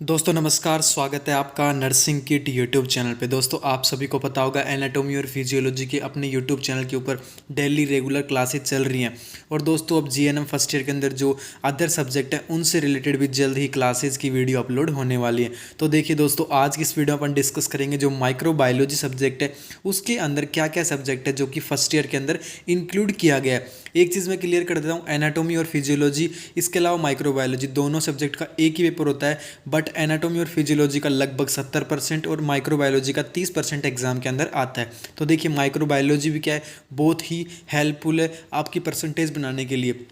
दोस्तों नमस्कार, स्वागत है आपका नर्सिंग किट यूट्यूब चैनल पे। दोस्तों आप सभी को पता होगा एनाटॉमी और फिजियोलॉजी के अपने यूट्यूब चैनल के ऊपर डेली रेगुलर क्लासेस चल रही हैं। और दोस्तों अब जीएनएम फर्स्ट ईयर के अंदर जो अदर सब्जेक्ट हैं उनसे रिलेटेड भी जल्द ही क्लासेस की वीडियो अपलोड होने वाली है। तो देखिए दोस्तों, आज की इस वीडियो में अपन डिस्कस करेंगे जो माइक्रोबायोलॉजी सब्जेक्ट है उसके अंदर क्या क्या सब्जेक्ट है जो कि फर्स्ट ईयर के अंदर इंक्लूड किया गया है। एक चीज़ मैं क्लियर कर देता हूँ, एनाटॉमी और फिजियोलॉजी इसके अलावा माइक्रोबायोलॉजी दोनों सब्जेक्ट का एक ही पेपर होता है, बट एनाटॉमी और फिजियोलॉजी का लगभग 70% और माइक्रोबायोलॉजी का 30% एग्जाम के अंदर आता है। तो देखिए माइक्रोबायोलॉजी भी क्या है, बहुत ही हेल्पफुल है आपकी परसेंटेज बनाने के लिए।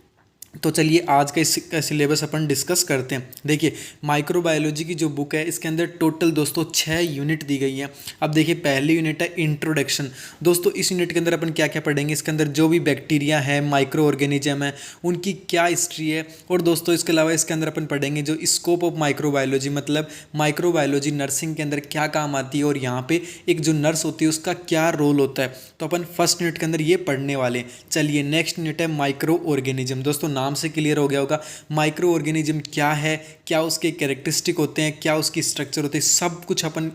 तो चलिए आज का इस सिलेबस अपन डिस्कस करते हैं। देखिए माइक्रोबायोलॉजी की जो बुक है इसके अंदर टोटल दोस्तों 6 यूनिट दी गई हैं। अब देखिए पहली यूनिट है इंट्रोडक्शन। दोस्तों इस यूनिट के अंदर अपन क्या क्या पढ़ेंगे, इसके अंदर जो भी बैक्टीरिया है, माइक्रो ऑर्गेनिज्म है, उनकी क्या हिस्ट्री है। और दोस्तों इसके अलावा इसके अंदर अपन पढ़ेंगे जो स्कोप ऑफ माइक्रोबायोलॉजी, मतलब माइक्रोबायोलॉजी नर्सिंग के अंदर क्या काम आती है और यहाँ पे एक जो नर्स होती है उसका क्या रोल होता है। तो अपन फर्स्ट यूनिट के अंदर ये पढ़ने वाले हैं। चलिए नेक्स्ट यूनिट है माइक्रो ऑर्गेनिज्म। दोस्तों नाम से क्लियर हो गया होगा माइक्रो ऑर्गेनिज्म क्या है, क्या उसके कैरेक्टरिस्टिक होते हैं, क्या उसकी स्ट्रक्चर होते हैं, सब कुछ अपन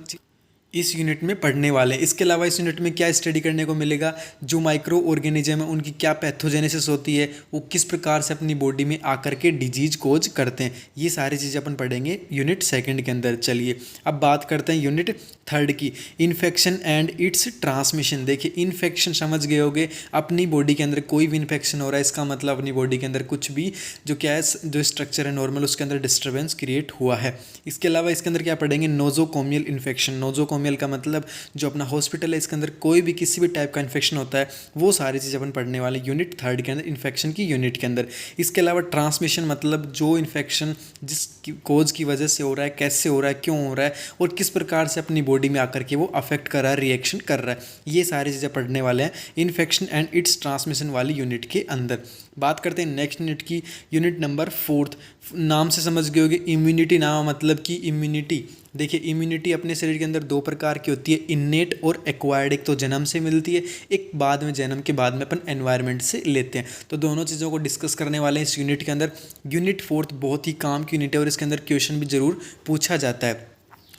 इस यूनिट में पढ़ने वाले हैं। इसके अलावा इस यूनिट में क्या स्टडी करने को मिलेगा, जो माइक्रो ऑर्गेनिज्म है उनकी क्या पैथोजेनेसिस होती है, वो किस प्रकार से अपनी बॉडी में आकर के डिजीज कोज करते हैं, ये सारी चीज़ें अपन पढ़ेंगे यूनिट सेकंड के अंदर। चलिए अब बात करते हैं यूनिट थर्ड की, इन्फेक्शन एंड इट्स ट्रांसमिशन। देखिए इन्फेक्शन समझ गए होगे, अपनी बॉडी के अंदर कोई भी इन्फेक्शन हो रहा है इसका मतलब अपनी बॉडी के अंदर कुछ भी जो क्या है, जो स्ट्रक्चर है नॉर्मल उसके अंदर डिस्टर्बेंस क्रिएट हुआ है। इसके अलावा इसके अंदर क्या पढ़ेंगे, नोजोकोमियल इन्फेक्शन। नोजोकोमियल का मतलब जो अपना हॉस्पिटल है इसके अंदर कोई भी किसी भी टाइप का इन्फेक्शन होता है, वो सारी चीज़ अपन पढ़ने वाले यूनिट थर्ड के अंदर, इन्फेक्शन की यूनिट के अंदर। इसके अलावा ट्रांसमिशन मतलब जो इन्फेक्शन जिस कोज की वजह से हो रहा है, कैसे हो रहा है, क्यों हो रहा है और किस प्रकार से अपनी बॉडी में आकर के वो अफेक्ट कर रहा है, रिएक्शन कर रहा है, ये सारी चीज़ें पढ़ने वाले हैं इन्फेक्शन एंड इट्स ट्रांसमिशन वाली यूनिट के अंदर। बात करते हैं नेक्स्ट यूनिट की, यूनिट नंबर फोर्थ। नाम से समझ गए होगे इम्यूनिटी, नाम मतलब कि इम्यूनिटी। देखिए इम्यूनिटी अपने शरीर के अंदर दो प्रकार की होती है, इन्नेट और एक्वायर्ड। एक तो जन्म से मिलती है, एक बाद में जन्म के बाद में अपन एनवायरनमेंट से लेते हैं। तो दोनों चीज़ों को डिस्कस करने वाले हैं इस यूनिट के अंदर। यूनिट फोर्थ बहुत ही काम की यूनिट है और इसके अंदर क्वेश्चन भी जरूर पूछा जाता है।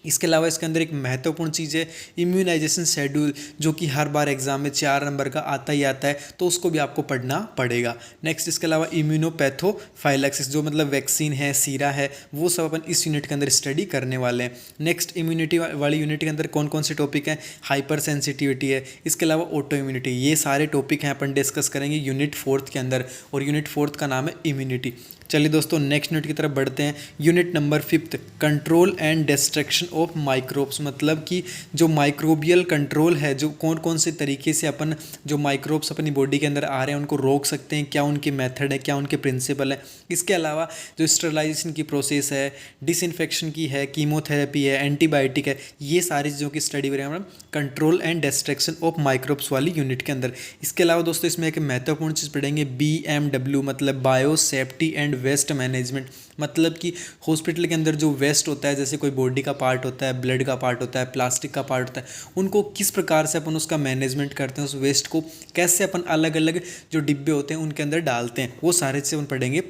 इसके अलावा इसके अंदर एक महत्वपूर्ण चीज़ है इम्यूनाइजेशन शेड्यूल, जो कि हर बार एग्जाम में 4 नंबर का आता ही आता है, तो उसको भी आपको पढ़ना पड़ेगा। नेक्स्ट इसके अलावा इम्यूनोपैथोफाइलैक्सिस, जो मतलब वैक्सीन है, सीरा है, वो सब अपन इस यूनिट के अंदर स्टडी करने वाले हैं। नेक्स्ट इम्यूनिटी वाली यूनिट के अंदर कौन कौन से टॉपिक हैं, हाइपर सेंसिटिविटी है, इसके अलावा ऑटो इम्यूनिटी, ये सारे टॉपिक हैं अपन डिस्कस करेंगे यूनिट फोर्थ के अंदर। और यूनिट फोर्थ का नाम है इम्यूनिटी। चलिए दोस्तों नेक्स्ट यूनिट की तरफ बढ़ते हैं। Unit number fifth, control and destruction of microbes, मतलब कि जो माइक्रोबियल कंट्रोल है, जो कौन कौन से तरीके से अपन जो माइक्रोब्स अपनी बॉडी के अंदर आ रहे हैं उनको रोक सकते हैं, क्या उनके मेथड है, क्या उनके प्रिंसिपल है। इसके अलावा जो स्टरलाइजेशन की प्रोसेस है, डिसइंफेक्शन की है, कीमोथेरेपी है, एंटीबायोटिक है, ये सारी चीज़ों की स्टडी करेंगे हम control and destruction of microbes वाली यूनिट के अंदर। इसके अलावा दोस्तों इसमें एक महत्वपूर्ण चीज़ पढ़ेंगे BMW, मतलब bio safety and waste management. मतलब कि हॉस्पिटल के अंदर जो वेस्ट होता है, जैसे कोई बॉडी का पार्ट होता है, ब्लड का पार्ट होता है, प्लास्टिक का पार्ट होता है, उनको किस प्रकार से अपन उसका मैनेजमेंट करते हैं, उस वेस्ट को कैसे अपन अलग अलग जो डिब्बे होते हैं उनके अंदर डालते हैं, वो सारे चीज़ अपन पढ़ेंगे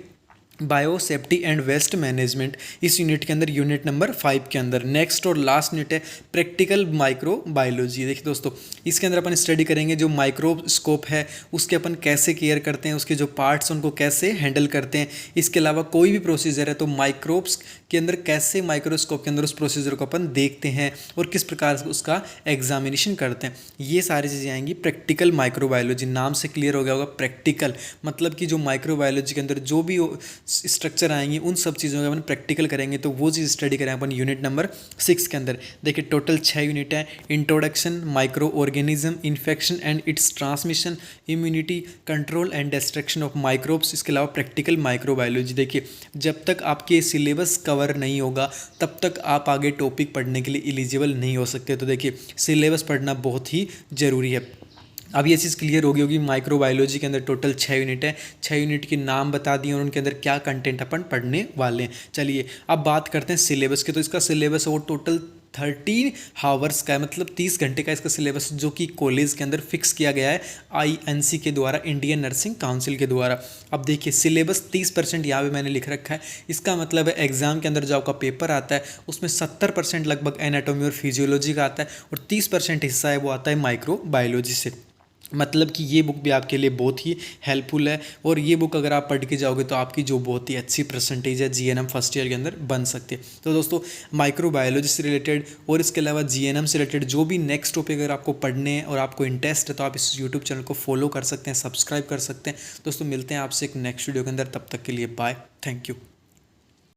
bio safety and waste management इस यूनिट के अंदर, यूनिट नंबर 5 के अंदर। नेक्स्ट और लास्ट यूनिट है प्रैक्टिकल माइक्रोबायोलॉजी। देखिए दोस्तों इसके अंदर अपन स्टडी करेंगे जो माइक्रोस्कोप है उसके अपन कैसे केयर करते हैं, उसके जो पार्ट्स उनको कैसे हैंडल करते हैं। इसके अलावा कोई भी प्रोसीजर है तो माइक्रोब्स के अंदर कैसे, माइक्रोस्कोप के अंदर उस प्रोसीजर को अपन देखते हैं और किस प्रकार से उसका एग्जामिनेशन करते हैं, ये सारी चीज़ें आएंगी प्रैक्टिकल माइक्रोबायोलॉजी। नाम से क्लियर हो गया होगा, प्रैक्टिकल मतलब कि जो माइक्रोबायोलॉजी के अंदर जो भी स्ट्रक्चर आएंगी उन सब चीज़ों का अपन प्रैक्टिकल करेंगे, तो वो चीज़ स्टडी करें अपन यूनिट नंबर 6 के अंदर। देखिए टोटल 6 यूनिट है, introduction, micro organism, infection and it's transmission, immunity, control and destruction of microbes, इसके अलावा प्रैक्टिकल माइक्रोबायोलॉजी। देखिए जब तक आपके सिलेबस कवर नहीं होगा तब तक आप आगे टॉपिक पढ़ने के लिए एलिजिबल नहीं हो सकते। तो देखिए सिलेबस पढ़ना बहुत ही ज़रूरी है। अब ये चीज़ क्लियर होगी होगी माइक्रोबायोलॉजी के अंदर टोटल 6 यूनिट है, 6 यूनिट के नाम बता दिए और उनके अंदर क्या कंटेंट अपन पढ़ने वाले हैं। चलिए अब बात करते हैं सिलेबस के। तो इसका सिलेबस है वो टोटल 30 आवर्स का है, मतलब 30 घंटे का इसका सिलेबस जो कि कॉलेज के अंदर फिक्स किया गया है INC के द्वारा, इंडियन नर्सिंग काउंसिल के द्वारा। अब देखिए सिलेबस 30% यहाँ पे मैंने लिख रखा है, इसका मतलब है एग्जाम के अंदर जो आपका पेपर आता है उसमें 70% लगभग एनाटॉमी और फिजियोलॉजी का आता है और 30% हिस्सा है वो आता है माइक्रोबायोलॉजी से। मतलब कि ये बुक भी आपके लिए बहुत ही हेल्पफुल है और ये बुक अगर आप पढ़ के जाओगे तो आपकी जो बहुत ही अच्छी परसेंटेज है GNM फर्स्ट ईयर के अंदर बन सकती है। तो दोस्तों माइक्रोबायोलॉजी से रिलेटेड और इसके अलावा GNM से रिलेटेड जो भी नेक्स्ट टॉपिक अगर आपको पढ़ने हैं और आपको इंटरेस्ट है तो आप इस यूट्यूब चैनल को फॉलो कर सकते हैं, सब्सक्राइब कर सकते हैं। दोस्तों मिलते हैं आपसे एक नेक्स्ट वीडियो के अंदर, तब तक के लिए बाय, थैंक यू।